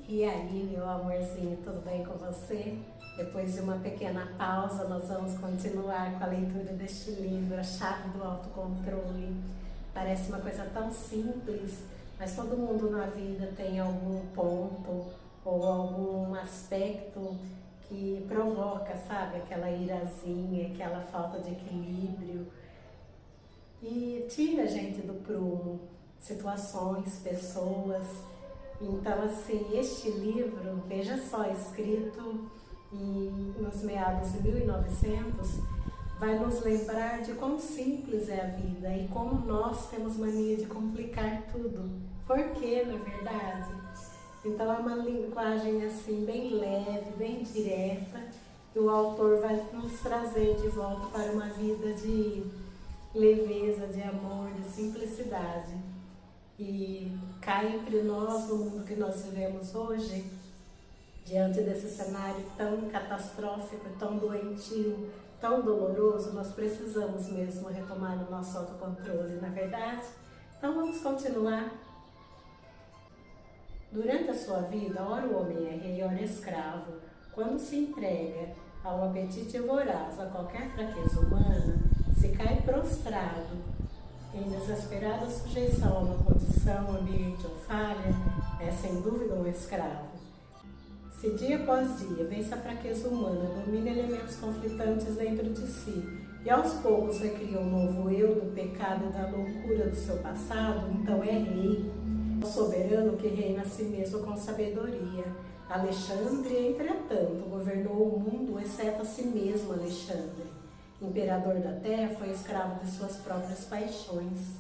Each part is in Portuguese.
E aí, meu amorzinho, tudo bem com você? Depois de uma pequena pausa, nós vamos continuar com a leitura deste livro, A Chave do Autocontrole. Parece uma coisa tão simples, mas todo mundo na vida tem algum ponto ou algum aspecto que provoca, sabe? Aquela irazinha, aquela falta de equilíbrio e tira a gente do prumo, situações, pessoas. Então, assim, este livro, veja só, escrito nos meados de 1900, vai nos lembrar de quão simples é a vida e como nós temos mania de complicar tudo. Por quê, na verdade? Então, é uma linguagem, assim, bem leve, bem direta, e o autor vai nos trazer de volta para uma vida de leveza, de amor, de simplicidade. E cá entre nós, no mundo que nós vivemos hoje, diante desse cenário tão catastrófico, tão doentio, tão doloroso, nós precisamos mesmo retomar o nosso autocontrole, não é verdade? Então vamos continuar. Durante a sua vida, ora o homem é rei, ora escravo. Quando se entrega ao apetite voraz, a qualquer fraqueza humana, se cai prostrado em desesperada sujeição a uma condição, ambiente ou falha, é sem dúvida um escravo. Se dia após dia vence a fraqueza humana, domina elementos conflitantes dentro de si e aos poucos recria um novo eu do pecado e da loucura do seu passado, então é rei, o soberano que reina a si mesmo com sabedoria. Alexandre, entretanto, governou o mundo exceto a si mesmo, Alexandre. Imperador da terra, foi escravo de suas próprias paixões.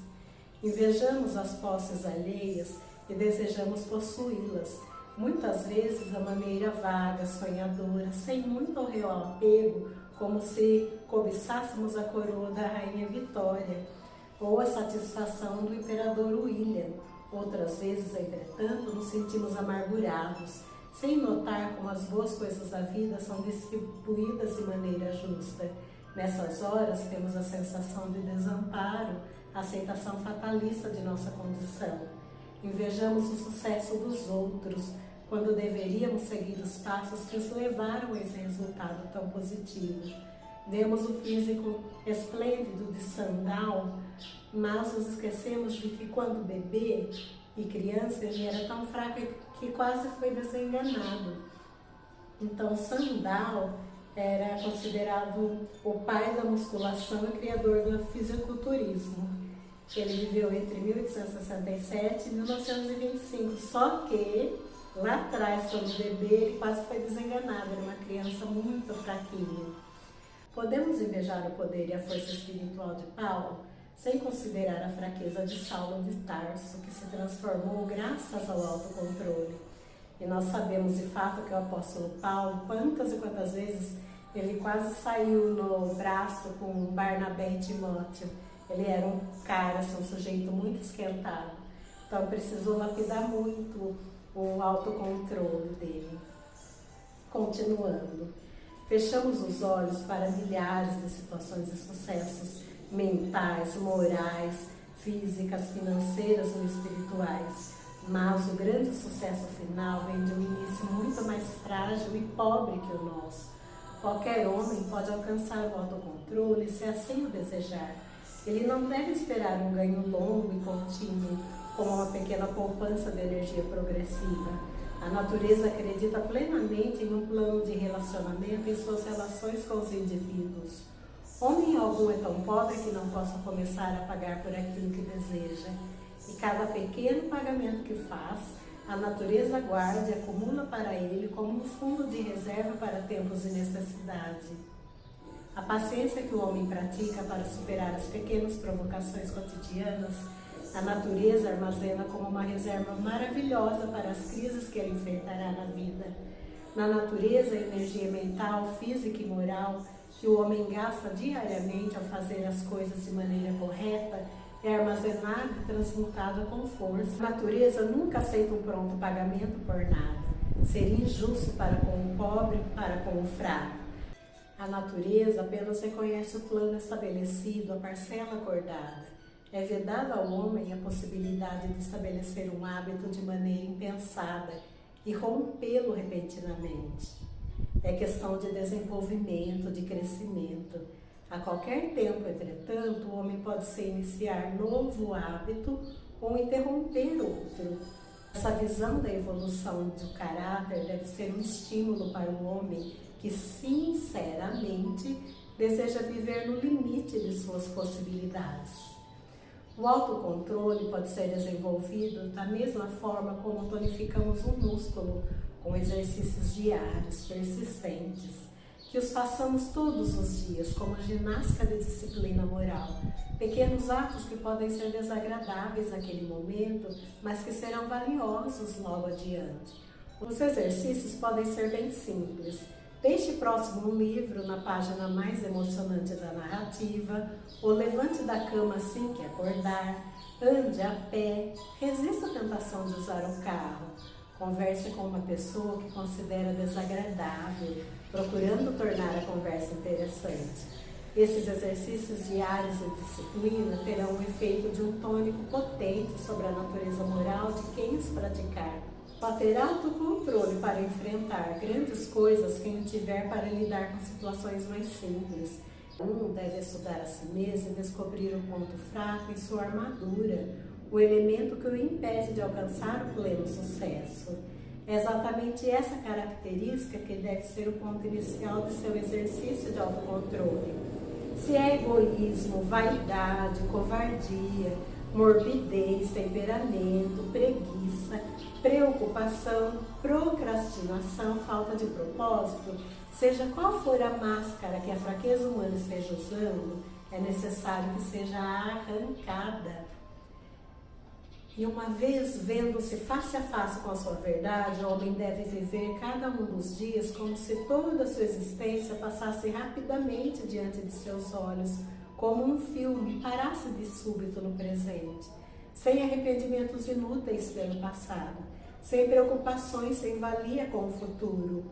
Invejamos as posses alheias e desejamos possuí-las, muitas vezes de maneira vaga, sonhadora, sem muito ou real apego, como se cobiçássemos a coroa da rainha Vitória ou a satisfação do imperador William. Outras vezes, entretanto, nos sentimos amargurados, sem notar como as boas coisas da vida são distribuídas de maneira justa. Nessas horas, temos a sensação de desamparo, a aceitação fatalista de nossa condição. Invejamos o sucesso dos outros, quando deveríamos seguir os passos que os levaram a esse resultado tão positivo. Vemos o físico esplêndido de Sandow, mas nos esquecemos de que quando bebê e criança ele era tão fraco que quase foi desenganado. Então Sandow era considerado o pai da musculação e criador do fisiculturismo. Ele viveu entre 1867 e 1925, só que lá atrás, quando bebê, ele quase foi desenganado, era uma criança muito fraquinha. Podemos invejar o poder e a força espiritual de Paulo, sem considerar a fraqueza de Saulo de Tarso, que se transformou graças ao autocontrole. E nós sabemos de fato que o apóstolo Paulo, quantas e quantas vezes ele quase saiu no braço com Barnabé e Timóteo. Ele era um cara, um sujeito muito esquentado. Então precisou lapidar muito o autocontrole dele. Continuando. Fechamos os olhos para milhares de situações de sucessos mentais, morais, físicas, financeiras ou espirituais. Mas o grande sucesso final vem de um início muito mais frágil e pobre que o nosso. Qualquer homem pode alcançar o autocontrole se assim o desejar. Ele não deve esperar um ganho longo e contínuo, como uma pequena poupança de energia progressiva. A natureza acredita plenamente em um plano de relacionamento em suas relações com os indivíduos. Homem algum é tão pobre que não possa começar a pagar por aquilo que deseja. E cada pequeno pagamento que faz, a natureza guarda e acumula para ele como um fundo de reserva para tempos de necessidade. A paciência que o homem pratica para superar as pequenas provocações cotidianas, a natureza armazena como uma reserva maravilhosa para as crises que ele enfrentará na vida. Na natureza, a energia mental, física e moral que o homem gasta diariamente ao fazer as coisas de maneira correta é armazenada e transmutada com força. A natureza nunca aceita um pronto pagamento por nada. Seria injusto para com o pobre, para com o fraco. A natureza apenas reconhece o plano estabelecido, a parcela acordada. É vedada ao homem a possibilidade de estabelecer um hábito de maneira impensada e rompê-lo repentinamente. É questão de desenvolvimento, de crescimento. A qualquer tempo, entretanto, o homem pode se iniciar novo hábito ou interromper outro. Essa visão da evolução do caráter deve ser um estímulo para o homem que, sinceramente, deseja viver no limite de suas possibilidades. O autocontrole pode ser desenvolvido da mesma forma como tonificamos um músculo, com exercícios diários, persistentes, que os façamos todos os dias, como ginástica de disciplina moral. Pequenos atos que podem ser desagradáveis naquele momento, mas que serão valiosos logo adiante. Os exercícios podem ser bem simples. Deixe próximo um livro na página mais emocionante da narrativa, ou levante da cama assim que acordar, ande a pé, resista à tentação de usar o carro, converse com uma pessoa que considera desagradável, procurando tornar a conversa interessante. Esses exercícios diários de disciplina terão o efeito de um tônico potente sobre a natureza moral de quem os praticar. Só terá autocontrole para enfrentar grandes coisas quem o tiver para lidar com situações mais simples. Um deve estudar a si mesmo e descobrir o ponto fraco em sua armadura, o elemento que o impede de alcançar o pleno sucesso. É exatamente essa característica que deve ser o ponto inicial de seu exercício de autocontrole. Se é egoísmo, vaidade, covardia, morbidez, temperamento, preguiça, preocupação, procrastinação, falta de propósito, seja qual for a máscara que a fraqueza humana esteja usando, é necessário que seja arrancada. E uma vez vendo-se face a face com a sua verdade, o homem deve viver cada um dos dias como se toda a sua existência passasse rapidamente diante de seus olhos, como um filme, parasse de súbito no presente, sem arrependimentos inúteis pelo passado, sem preocupações, sem valia com o futuro.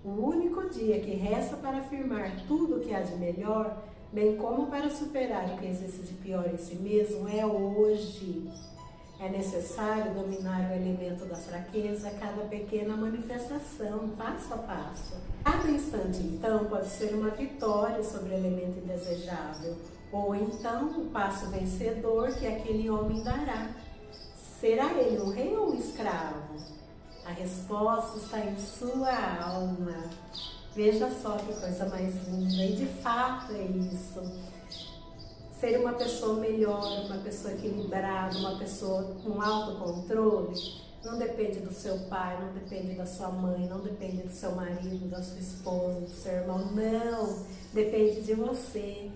O único dia que resta para afirmar tudo o que há de melhor, bem como para superar o que existe de pior em si mesmo, é hoje. É necessário dominar o elemento da fraqueza a cada pequena manifestação, passo a passo. Cada instante, então, pode ser uma vitória sobre o elemento indesejável, ou então o passo vencedor que aquele homem dará. Será ele um rei ou um escravo? A resposta está em sua alma. Veja só que coisa mais linda, e de fato é isso. Ser uma pessoa melhor, uma pessoa equilibrada, uma pessoa com autocontrole, não depende do seu pai, não depende da sua mãe, não depende do seu marido, da sua esposa, do seu irmão, não, depende de você.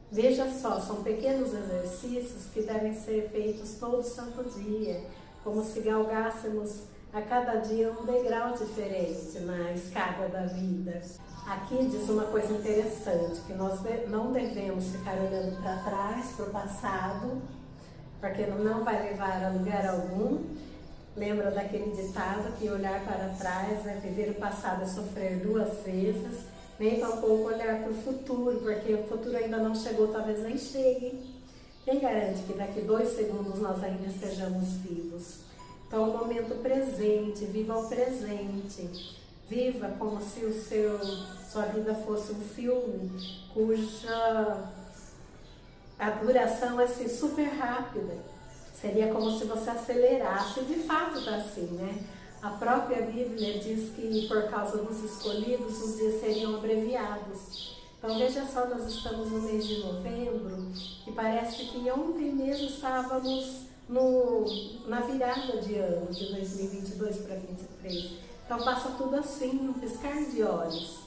Veja só, são pequenos exercícios que devem ser feitos todo santo dia, como se galgássemos a cada dia um degrau diferente na escada da vida. Aqui diz uma coisa interessante, que nós não devemos ficar olhando para trás, para o passado, porque não vai levar a lugar algum. Lembra daquele ditado que olhar para trás é viver o passado e sofrer duas vezes, nem tampouco olhar para o futuro, porque o futuro ainda não chegou, talvez nem chegue. Quem garante que daqui 2 segundos nós ainda estejamos vivos? Então, o momento presente, viva o presente. Viva como se sua vida fosse um filme cuja a duração é assim, super rápida. Seria como se você acelerasse, de fato está assim, né? A própria Bíblia diz que por causa dos escolhidos os dias seriam abreviados. Então veja só, nós estamos no mês de novembro e parece que ontem mesmo estávamos na virada de ano, de 2022 para 2023. Então passa tudo assim, num piscar de olhos.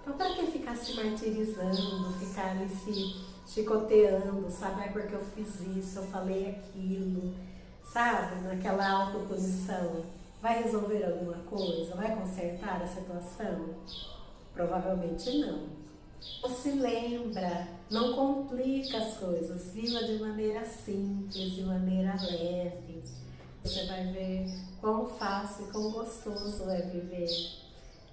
Então para que ficar se martirizando, ficar ali se chicoteando, sabe? É porque eu fiz isso, eu falei aquilo, sabe? Naquela autopunição. Vai resolver alguma coisa? Vai consertar a situação? Provavelmente não. Não se lembra, não complica as coisas, viva de maneira simples, de maneira leve. Você vai ver quão fácil e quão gostoso é viver.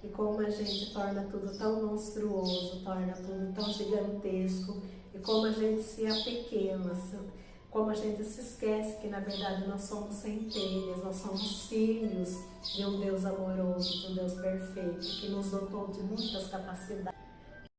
E como a gente torna tudo tão monstruoso, torna tudo tão gigantesco. E como a gente se apequena. como a gente se esquece que na verdade nós somos centelhas, nós somos filhos de um Deus amoroso, de um Deus perfeito, que nos dotou de muitas capacidades.